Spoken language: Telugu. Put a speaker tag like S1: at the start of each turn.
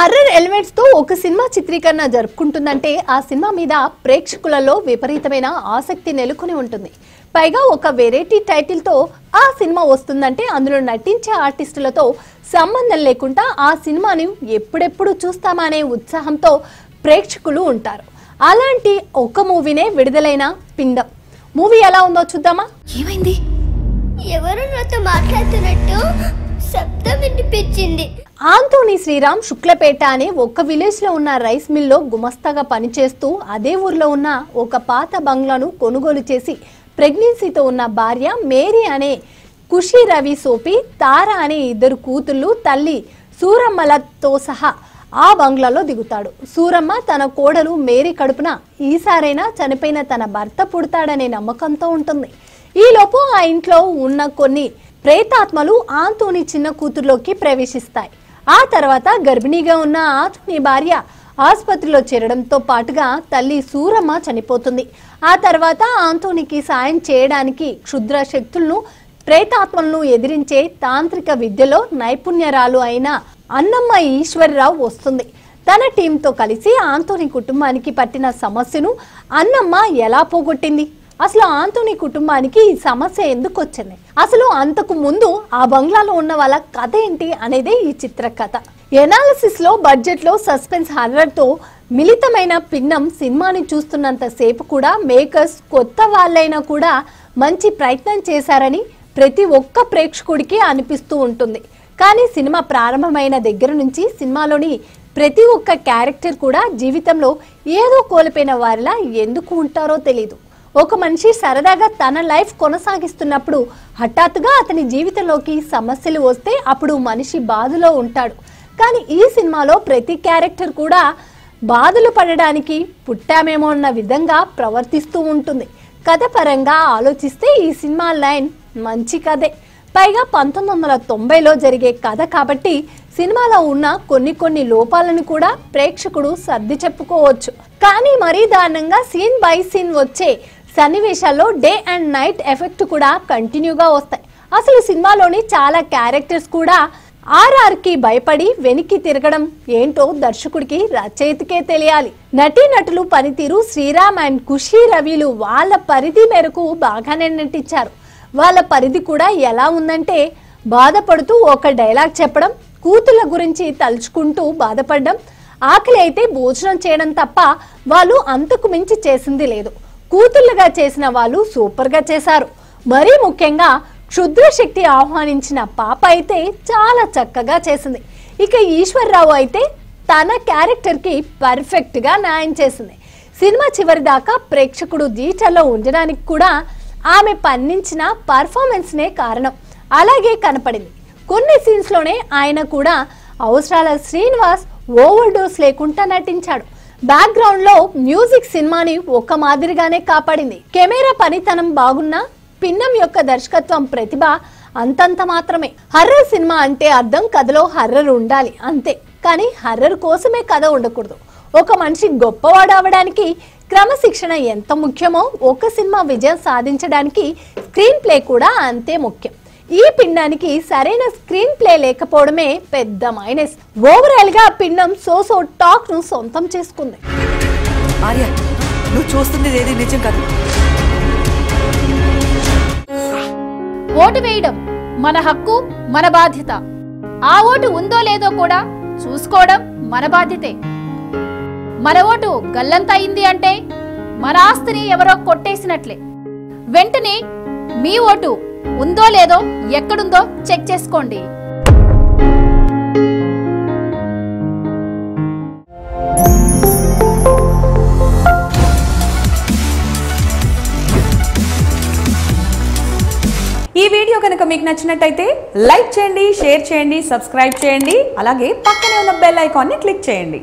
S1: హర్రర్ ఎలిమెంట్స్ తో ఒక సినిమా చిత్రీకరణ జరుపుకుంటుందంటే ఆ సినిమా మీద ప్రేక్షకులలో విపరీతమైన ఆసక్తి నెలకొని ఉంటుంది. పైగా ఒక వెరైటీ టైటిల్ తో ఆ సినిమా వస్తుందంటే అందులో నటించే ఆర్టిస్టులతో సంబంధం లేకుండా ఆ సినిమాని ఎప్పుడెప్పుడు చూస్తామా అనే ఉత్సాహంతో ప్రేక్షకులు ఉంటారు. అలాంటి ఒక మూవీనే విడుదలైన పిండం. మూవీ ఎలా ఉందో చూద్దామా?
S2: ఏమైంది? ఎవరు నాతో మాట్లాడుతున్నట్టు శబ్దం వినిపించింది.
S1: ఆంటోనీ శ్రీరామ్ శుక్లపేట అనే ఒక విలేజ్ లో ఉన్న రైస్ మిల్లో గుమస్తాగా పనిచేస్తూ అదే ఊర్లో ఉన్న ఒక పాత బంగ్లాను కొనుగోలు చేసి ప్రెగ్నెన్సీతో ఉన్న భార్య మేరీ అనే ఖుషి రవి సోపి తార అనే ఇద్దరు కూతుళ్ళు తల్లి సూరమ్మలతో సహా ఆ బంగ్లాలో దిగుతాడు. సూరమ్మ తన కోడలు మేరీ కడుపున ఈసారైనా చనిపోయిన తన భర్త పుడతాడనే నమ్మకంతో ఉంటుంది. ఈలోపు ఆ ఇంట్లో ఉన్న కొన్ని ప్రేతాత్మలు ఆంటోనీ చిన్న కూతురులోకి ప్రవేశిస్తాయి. ఆ తర్వాత గర్భిణీగా ఉన్న ఆంటోనీ భార్య ఆసుపత్రిలో చేరడంతో పాటుగా తల్లి సూరమ్మ చనిపోతుంది. ఆ తర్వాత ఆంటోనీకి సాయం చేయడానికి క్షుద్ర శక్తులను ప్రేతాత్మలను ఎదిరించే తాంత్రిక విద్యలో నైపుణ్యరాలు అయిన అన్నమ్మ ఈశ్వరరావు వస్తుంది. తన టీంతో కలిసి ఆంటోనీ కుటుంబానికి పట్టిన సమస్యను అన్నమ్మ ఎలా పోగొట్టింది, అసలు ఆంటోనీ కుటుంబానికి ఈ సమస్య ఎందుకు వచ్చింది, అసలు అంతకు ముందు ఆ బంగ్లాలో ఉన్న వాళ్ళ కథ ఏంటి అనేదే ఈ చిత్ర కథ. ఎనాలిసిస్ లో బడ్జెట్ లో సస్పెన్స్ హర్రర్ తో మిళితమైన పిండం సినిమాని చూస్తున్నంత సేపు కూడా మేకర్స్ కొత్త వాళ్ళైనా కూడా మంచి ప్రయత్నం చేశారని ప్రతి ఒక్క ప్రేక్షకుడికి అనిపిస్తూ ఉంటుంది. కానీ సినిమా ప్రారంభమైన దగ్గర నుంచి సినిమాలోని ప్రతి ఒక్క క్యారెక్టర్ కూడా జీవితంలో ఏదో కోల్పోయిన వారిలా ఎందుకు ఉంటారో తెలియదు. ఒక మనిషి సరదాగా తన లైఫ్ కొనసాగిస్తున్నప్పుడు హఠాత్తుగా అతని జీవితంలోకి సమస్యలు వస్తే అప్పుడు మనిషి బాధలో ఉంటాడు. కానీ ఈ సినిమాలో ప్రతి క్యారెక్టర్ కూడా బాధలు పడడానికి పుట్టామేమో అన్న విధంగా ప్రవర్తిస్తూ ఉంటుంది. కథ పరంగా ఆలోచిస్తే ఈ సినిమా లైన్ మంచి కథే. పైగా 1990లో జరిగే కథ కాబట్టి సినిమాలో ఉన్న కొన్ని లోపాలను కూడా ప్రేక్షకుడు సర్ది చెప్పుకోవచ్చు. కానీ మరీ దారుణంగా సీన్ బై సీన్ వచ్చే సన్నివేశాల్లో డే అండ్ నైట్ ఎఫెక్ట్ కూడా కంటిన్యూగా వస్తాయి. అసలు సినిమాలోని చాలా క్యారెక్టర్స్ కూడా ఆర్ఆర్కి భయపడి వెనక్కి తిరగడం ఏంటో దర్శకుడికి రచయితకే తెలియాలి. నటీనటులు పనితీరు శ్రీరామ్ అండ్ ఖుషి రవిలు వాళ్ళ పరిధి మేరకు బాగానే నటించారు. వాళ్ళ పరిధి కూడా ఎలా ఉందంటే బాధపడుతూ ఒక డైలాగ్ చెప్పడం, కూతుళ్ళ గురించి తలుచుకుంటూ బాధపడడం, ఆకలి అయితే భోజనం చేయడం తప్ప వాళ్ళు అంతకు మించి చేసింది లేదు. కూతుళ్ళుగా చేసిన వాళ్ళు సూపర్గా చేశారు. మరీ ముఖ్యంగా క్షుద్ర శక్తి ఆహ్వానించిన పాప అయితే చాలా చక్కగా చేసింది. ఇక ఈశ్వరరావు అయితే తన క్యారెక్టర్కి పర్ఫెక్ట్గా న్యాయం చేసింది. సినిమా చివరి దాకా ప్రేక్షకుడు థియేటర్లో ఉండడానికి కూడా ఆమె పండించిన పర్ఫార్మెన్స్నే కారణం. అలాగే కనపడింది. కొన్ని సీన్స్లోనే ఆయన కూడా అవసరాల శ్రీనివాస్ ఓవర్ డోస్ లేకుండా నటించాడు. బ్యాక్గ్రౌండ్ లో మ్యూజిక్ సినిమాని ఒక మాదిరిగానే కాపాడింది. కెమెరా పనితనం బాగున్నా పిండం యొక్క దర్శకత్వం ప్రతిభ అంతంత మాత్రమే. హర్రర్ సినిమా అంటే అర్థం కథలో హర్రర్ ఉండాలి అంతే. కానీ హర్రర్ కోసమే కథ ఉండకూడదు. ఒక మనిషి గొప్పవాడు అవడానికి క్రమశిక్షణ ఎంత ముఖ్యమో ఒక సినిమా విజయం సాధించడానికి స్క్రీన్ ప్లే కూడా అంతే ముఖ్యం. ఈ పిండానికి సరైన స్క్రీన్ ప్లే లేకపోవడమే పెద్ద మైనస్. ఓవరాల్ గా పిండం సో టాక్ ను సొంతం చేసుకుంది.
S3: ఆర్య, నువ్వు చూస్తుంది ఏది నిజం కాదు.
S4: ఓటు వేయడం మన హక్కు, మన బాధ్యత. ఆ ఓటు ఉందో లేదో కూడా చూసుకోవడం మన బాధ్యతే. మన ఓటు గల్లంత అయింది అంటే మన ఆస్తిని ఎవరో కొట్టేసినట్లే. వెంటనే మీ ఓటు ఉందో లేదో ఎక్కడుందో చెక్ చేసుకోండి.
S3: ఈ వీడియో కనుక మీకు నచ్చినట్టయితే లైక్ చేయండి, షేర్ చేయండి, సబ్స్క్రైబ్ చేయండి. అలాగే పక్కనే ఉన్న బెల్ ఐకాన్ని క్లిక్ చేయండి.